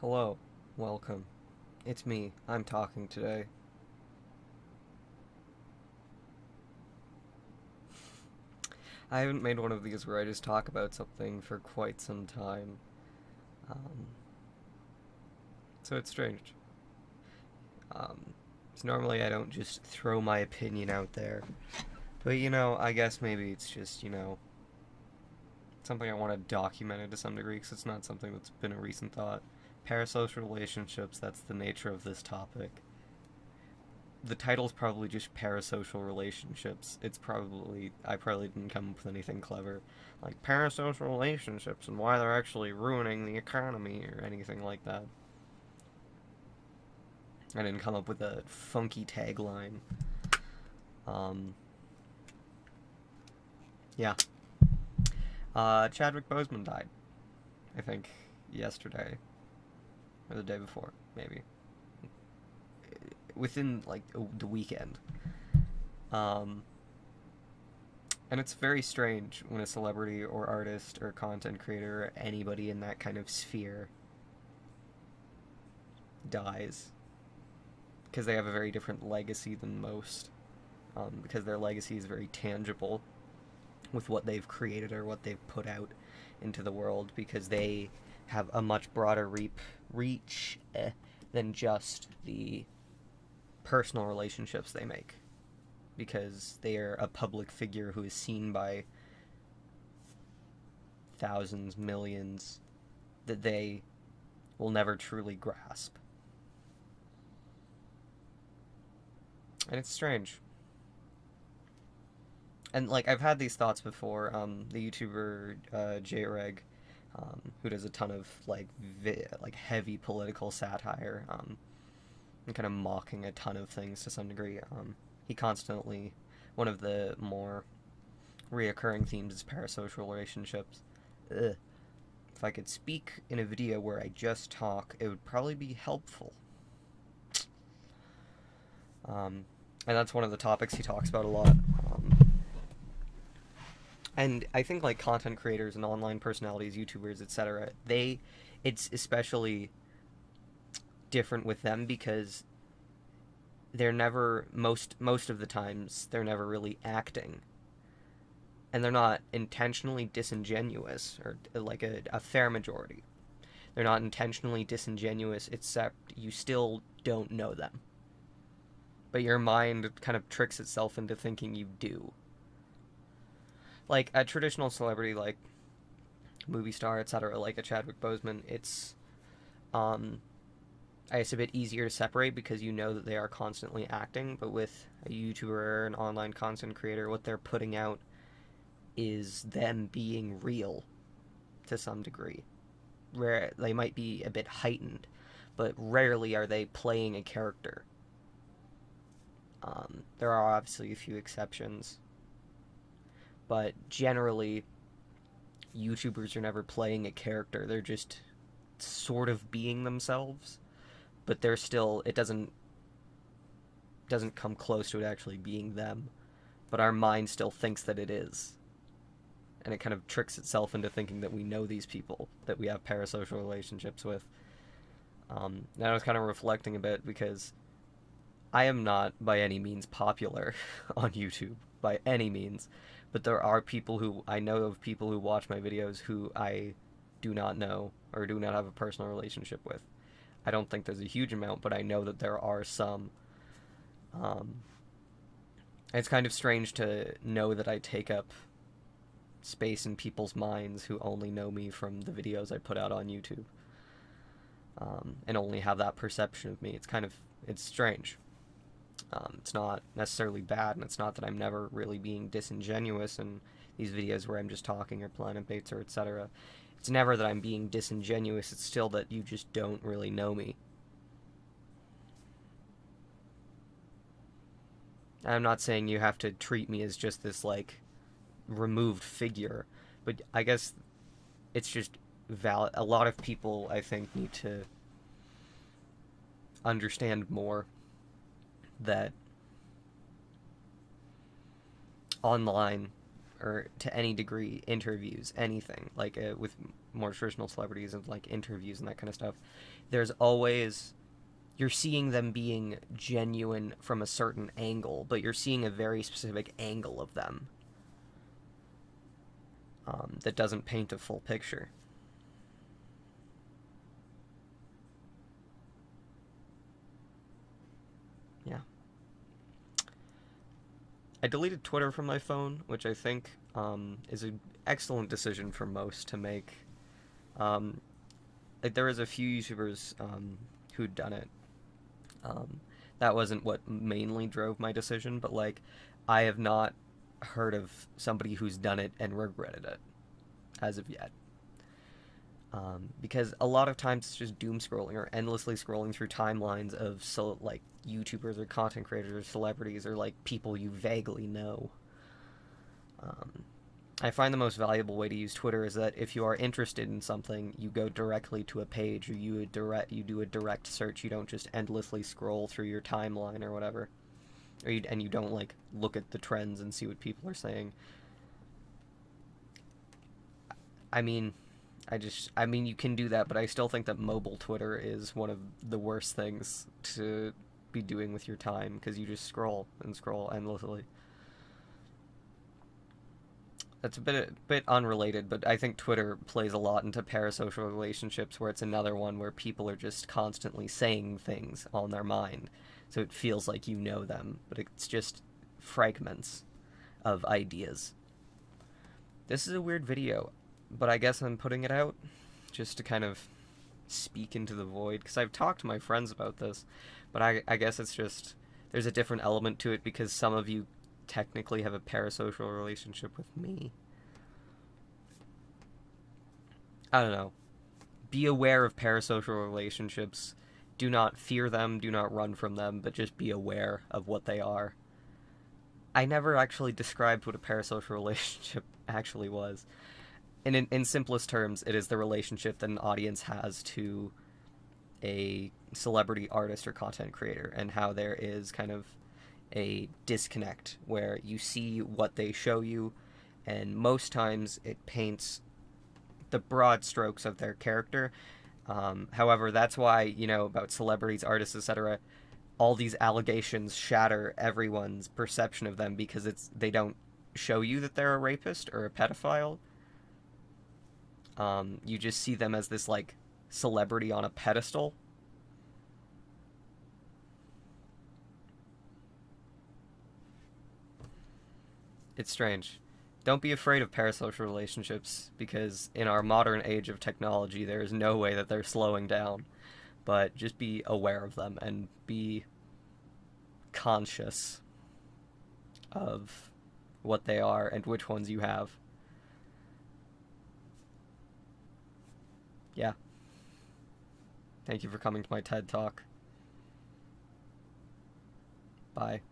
Hello, welcome. It's me, I'm talking today. I haven't made one of these where I just talk about something for quite some time. Um, so it's strange. Um, so normally I don't just throw my opinion out there. But I guess maybe it's just, something I want to document it to some degree because it's not something that's been a recent thought. Parasocial relationships, that's the nature of this topic. The title's probably just Parasocial Relationships. I probably didn't come up with anything clever. Like parasocial relationships and why they're actually ruining the economy or anything like that. I didn't come up with a funky tagline. Um, yeah. Chadwick Boseman died, I think, yesterday. Or the day before, maybe. Within, the weekend. Um, and it's very strange when a celebrity or artist or content creator or anybody in that kind of sphere dies. Because they have a very different legacy than most. Because their legacy is very tangible with what they've created or what they've put out into the world. Because they have a much broader reach than just the personal relationships they make. Because they are a public figure who is seen by thousands, millions, that they will never truly grasp. And it's strange. And, I've had these thoughts before. The YouTuber, JReg, who does a ton of, heavy political satire, and kind of mocking a ton of things to some degree. He constantly, one of the more reoccurring themes is parasocial relationships. Ugh. If I could speak in a video where I just talk, it would probably be helpful. And that's one of the topics he talks about a lot. And I think content creators and online personalities, YouTubers, etc., it's especially different with them because they're never most of the times they're never really acting, and they're not intentionally disingenuous, or a fair majority. They're not intentionally disingenuous, except you still don't know them. But your mind kind of tricks itself into thinking you do. Like a traditional celebrity, like movie star, etc., like a Chadwick Boseman, it's I guess a bit easier to separate because you know that they are constantly acting. But with a YouTuber or an online content creator, what they're putting out is them being real to some degree. Where they might be a bit heightened, but rarely are they playing a character. There are obviously a few exceptions, but generally, YouTubers are never playing a character. They're just sort of being themselves, but they're still, it doesn't come close to it actually being them, but our mind still thinks that it is, and it kind of tricks itself into thinking that we know these people that we have parasocial relationships with. And I was kind of reflecting a bit because I am not by any means popular on YouTube by any means, but there are people who I know of, people who watch my videos who I do not know or do not have a personal relationship with. I don't think there's a huge amount, but I know that there are some. It's kind of strange to know that I take up space in people's minds who only know me from the videos I put out on YouTube, and only have that perception of me. It's strange. It's not necessarily bad, and it's not that I'm never really being disingenuous in these videos where I'm just talking or planet baits or etc. It's never that I'm being disingenuous, it's still that you just don't really know me. I'm not saying you have to treat me as just this, removed figure, but I guess it's just valid. A lot of people, I think, need to understand more that online, or to any degree, interviews, anything, with more traditional celebrities and like interviews and that kind of stuff, there's always, you're seeing them being genuine from a certain angle, but you're seeing a very specific angle of them that doesn't paint a full picture. Yeah. I deleted Twitter from my phone, which I think is an excellent decision for most to make. Um, like there was a few YouTubers who'd done it. Um, that wasn't what mainly drove my decision, but like I have not heard of somebody who's done it and regretted it as of yet. Because a lot of times it's just doom scrolling or endlessly scrolling through timelines of like YouTubers or content creators or celebrities or like people you vaguely know. Um, I find the most valuable way to use Twitter is that if you are interested in something, you go directly to a page or you do a direct search. You don't just endlessly scroll through your timeline or whatever, and you don't like look at the trends and see what people are saying. I mean, I mean, you can do that, but I still think that mobile Twitter is one of the worst things to be doing with your time because you just scroll and scroll endlessly. That's a bit unrelated, but I think Twitter plays a lot into parasocial relationships, where it's another one where people are just constantly saying things on their mind, so it feels like you know them, but it's just fragments of ideas. This is a weird video, but I guess I'm putting it out just to kind of speak into the void because I've talked to my friends about this, but I guess it's just there's a different element to it because some of you technically have a parasocial relationship with me. I don't know. Be aware of parasocial relationships. Do not fear them, do not run from them, but just be aware of what they are. I never actually described what a parasocial relationship actually was. And in simplest terms, it is the relationship that an audience has to a celebrity, artist, or content creator, and how there is kind of a disconnect where you see what they show you, and most times it paints the broad strokes of their character. However, that's why, about celebrities, artists, etc., all these allegations shatter everyone's perception of them because they don't show you that they're a rapist or a pedophile. You just see them as this like celebrity on a pedestal. It's strange. Don't be afraid of parasocial relationships because in our modern age of technology, there is no way that they're slowing down. But just be aware of them and be conscious of what they are and which ones you have. Yeah. Thank you for coming to my TED Talk. Bye.